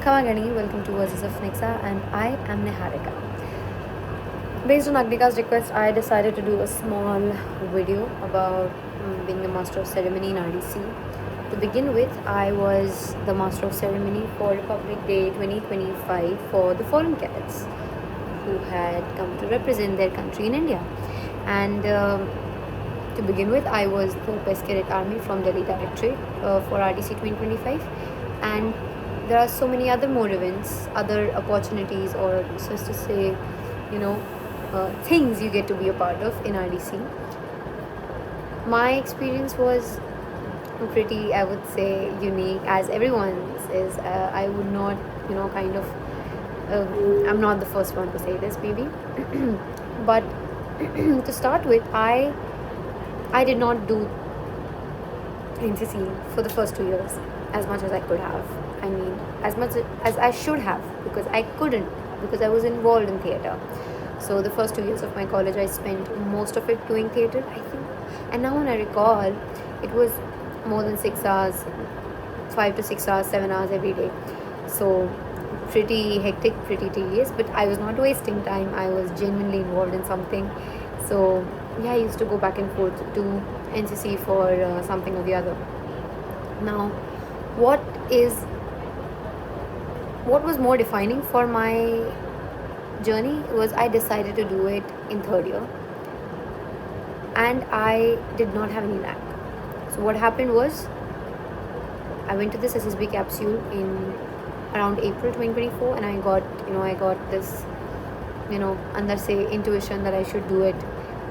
Kamagani, welcome to Voices of Nixa, and I am Niharika. Based on Agnika's request, I decided to do a small video about being the Master of Ceremony in RDC. To begin with, I was the Master of Ceremony for Republic Day 2025 for the foreign cadets who had come to represent their country in India. And to begin with, I was the Best Cadet Army from Delhi Directorate for RDC 2025, and there are so many other more events, other opportunities, or so as to say, things you get to be a part of in RDC. My experience was pretty, I would say, unique, as everyone's is. I would not, I'm not the first one to say this, maybe. But to start with, I did not do NCC for the first 2 years as much as I could have. I mean, as much as I should have, because I couldn't, because I was involved in theatre. So the first 2 years of my college, I spent most of it doing theatre, I think. And now when I recall, it was more than 6 hours, 5 to 6 hours, 7 hours every day. So pretty hectic, pretty tedious, but I was not wasting time. I was genuinely involved in something. So yeah, I used to go back and forth to NCC for something or the other. Now, what was more defining for my journey was I decided to do it in third year, and I did not have any lag. So what happened was, I went to this SSB capsule in around April 2024, and I got this अंदर से intuition that I should do it,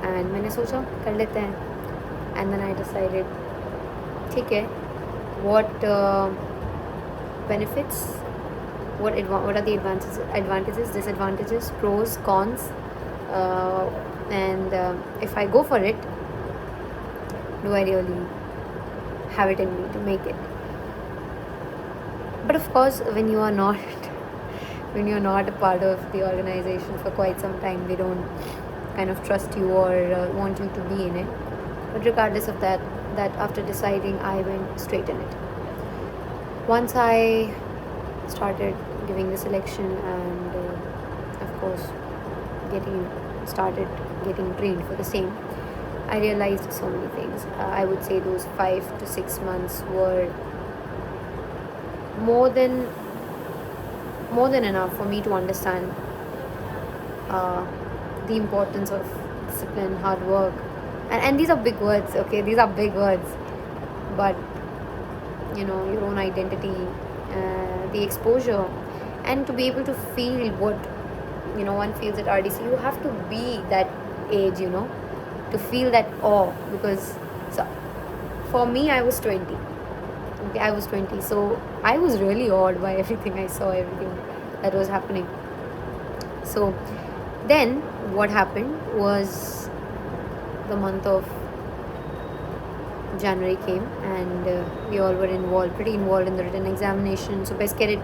and मैंने सोचा कर लेते हैं. And then I decided, ठीक है, what benefits, what are the advantages, disadvantages, pros, cons, and if I go for it, do I really have it in me to make it? But of course, when you're not a part of the organization for quite some time, they don't kind of trust you or want you to be in it. But regardless of that after deciding, I went straight in it. Once I started giving the selection and of course getting trained for the same, I realized so many things. I would say those 5 to 6 months were more than enough for me to understand the importance of discipline, hard work, and these are big words, okay? These are big words, but your own identity, the exposure, and to be able to feel what one feels at RDC. You have to be that age, to feel that awe, because so for me, I was 20. Okay, I was 20, so I was really awed by everything I saw, everything that was happening. So then what happened was, the month of January came, and we all were pretty involved in the written examination. So Best Cadet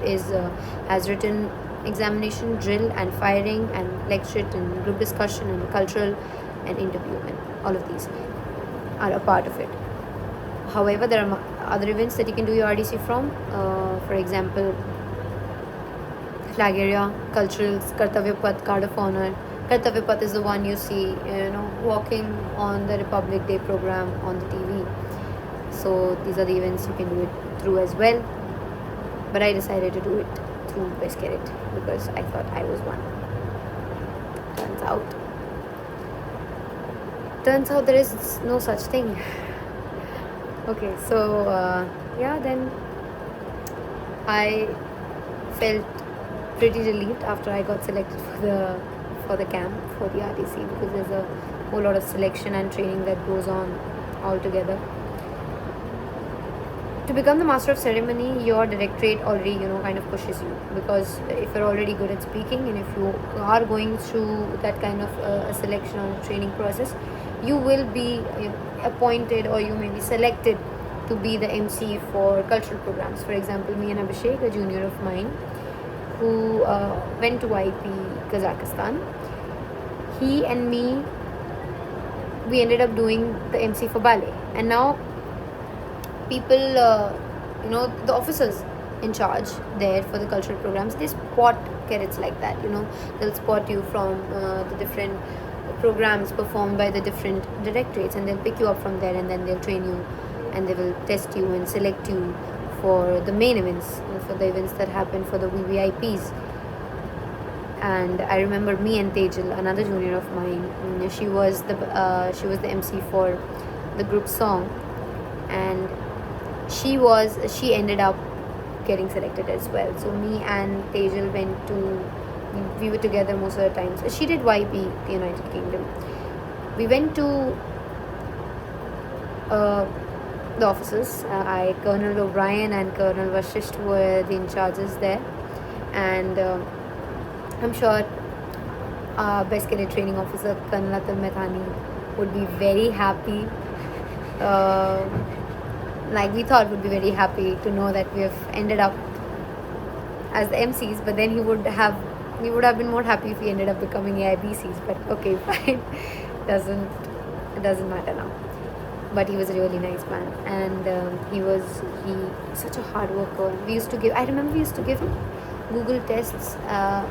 has written examination, drill and firing, and lecture and group discussion and cultural and interview, and all of these are a part of it. However, there are other events that you can do your RDC from. For example, flag area, culturals, Kartavya Path, Card of Honor. Kartavya Path is the one you see, walking on the Republic Day program on the TV. So these are the events you can do it through as well. But I decided to do it through Best Cadet because I thought I was one. Turns out there is no such thing. Okay, so then I felt pretty relieved after I got selected for the camp, for the RDC, because there's a whole lot of selection and training that goes on all together. To become the Master of Ceremony, your directorate already kind of pushes you, because if you're already good at speaking, and if you are going through that kind of a selection or a training process, you will be appointed, or you may be selected to be the MC for cultural programs. For example, me and Abhishek, a junior of mine, who went to IP Kazakhstan, he and me, we ended up doing the MC for ballet. And now people, the officers, in charge there for the cultural programs, they spot cadets like that. They'll spot you from the different programs performed by the different directorates, and they'll pick you up from there, and then they'll train you, and they will test you and select you for the main events, for the events that happen for the VVIPs. And I remember me and Tejal, another junior of mine, she was the MC for the group song, and she ended up getting selected as well. So me and Tejal we were together most of the times. She did YP, the United Kingdom. We went to the offices. Colonel O'Brien and Colonel Vashisht were the in charges there, and I'm sure our best cadet training officer, Colonel Atul Methani, would be very happy. Like we thought, would be very happy to know that we have ended up as the MCs. But then he would have been more happy if we ended up becoming AIBCs. But okay, fine. It doesn't matter now. But he was a really nice man, and he was such a hard worker. I remember we used to give Google tests at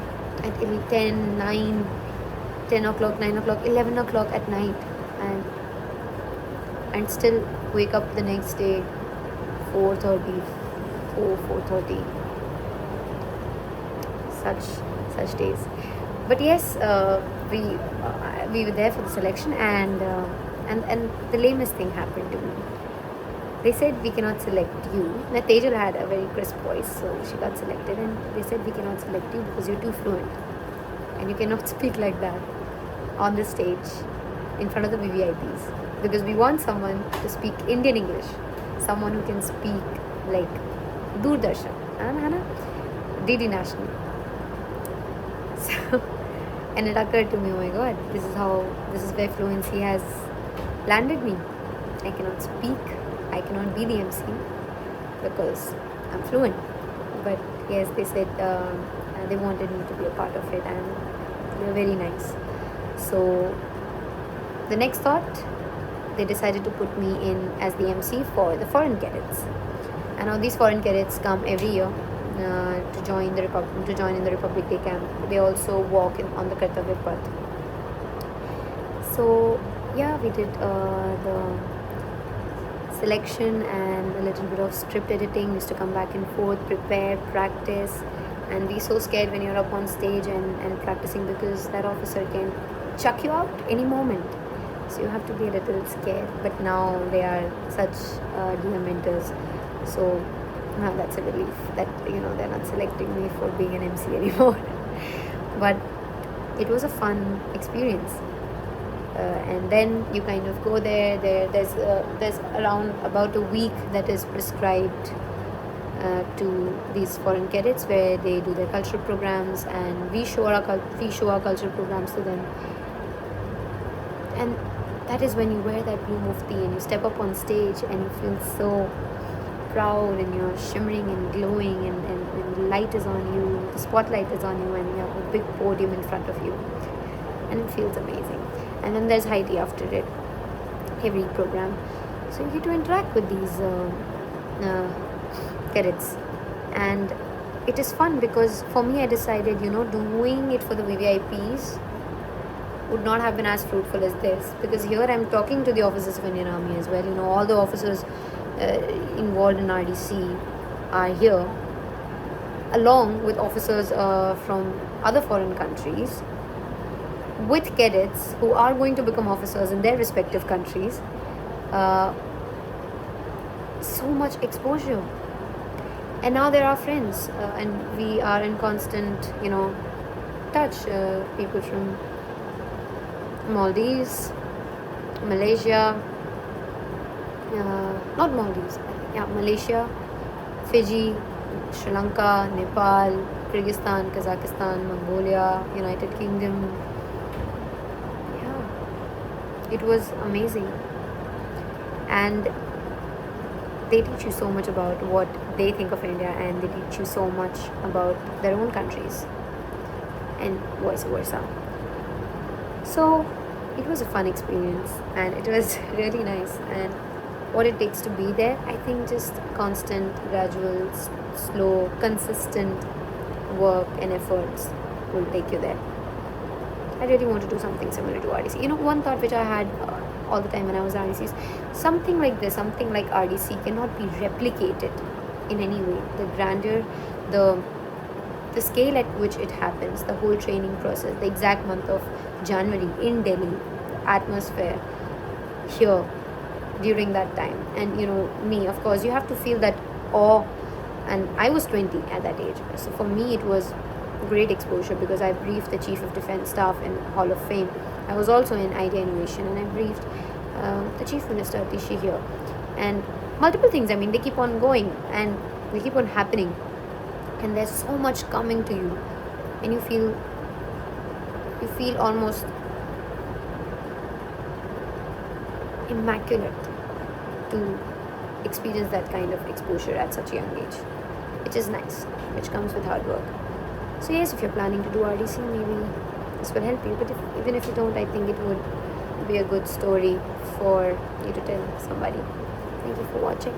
10, 9, 10 o'clock, 9 o'clock, 11 o'clock at night, and still wake up the next day 4:30. Such days. But yes, we were there for the selection, and the lamest thing happened to me. They said, we cannot select you. Now Tejal had a very crisp voice, so she got selected, and they said, we cannot select you because you're too fluent and you cannot speak like that on the stage in front of the VVIPs, because we want someone to speak Indian English, someone who can speak like Doordarshan, DD National. So, and it occurred to me, oh my god, this is where fluency has landed me. I cannot speak, I cannot be the MC because I'm fluent. But yes, they said they wanted me to be a part of it, and they were very nice. So the next thought, they decided to put me in as the MC for the foreign cadets. And now these foreign cadets come every year to join in the Republic Day camp. They also walk on the Kartavya Path. So yeah, we did the selection and a little bit of script editing. We used to come back and forth, prepare, practice, and be so scared when you're up on stage and practicing, because that officer can chuck you out any moment. So you have to be a little scared. But now they are such dear mentors. So that's a relief that they're not selecting me for being an MC anymore. But it was a fun experience. And then you kind of go there's around about a week that is prescribed to these foreign cadets, where they do their cultural programs, and we show our cultural programs to them. And that is when you wear that blue mufti and you step up on stage and you feel so proud, and you're shimmering and glowing, and the light is on you, the spotlight is on you, and you have a big podium in front of you, and it feels amazing. And then there's high tea after it, every program. So you get to interact with these cadets, and it is fun, because for me, I decided doing it for the VVIPs would not have been as fruitful as this, because here I'm talking to the officers of Indian Army as well. All the officers involved in RDC are here, along with officers from other foreign countries, with cadets who are going to become officers in their respective countries. So much exposure, and now they're our friends, and we are in constant touch. People from Maldives, Malaysia, not Maldives, Malaysia, Fiji, Sri Lanka, Nepal, Kyrgyzstan, Kazakhstan, Mongolia, United Kingdom. It was amazing, and they teach you so much about what they think of India, and they teach you so much about their own countries, and vice versa. So it was a fun experience, and it was really nice, and what it takes to be there. I think just constant, gradual, slow, consistent work and efforts will take you there. I really want to do something similar to RDC. One thought which I had all the time when I was RDC is something like this, something like RDC cannot be replicated in any way. The grandeur, the scale at which it happens, the whole training process, the exact month of January in Delhi, the atmosphere here during that time, and me, of course, you have to feel that awe. And I was 20 at that age, so for me it was great exposure because I briefed the Chief of Defence Staff in Hall of Fame. I was also in Idea Innovation, and I briefed the Chief Minister Atishi here, and multiple things. I mean, they keep on going and they keep on happening, and there's so much coming to you, and you feel almost immaculate to experience that kind of exposure at such a young age, which is nice, which comes with hard work. So yes, if you're planning to do RDC, maybe this will help you. But even if you don't, I think it would be a good story for you to tell somebody. Thank you for watching.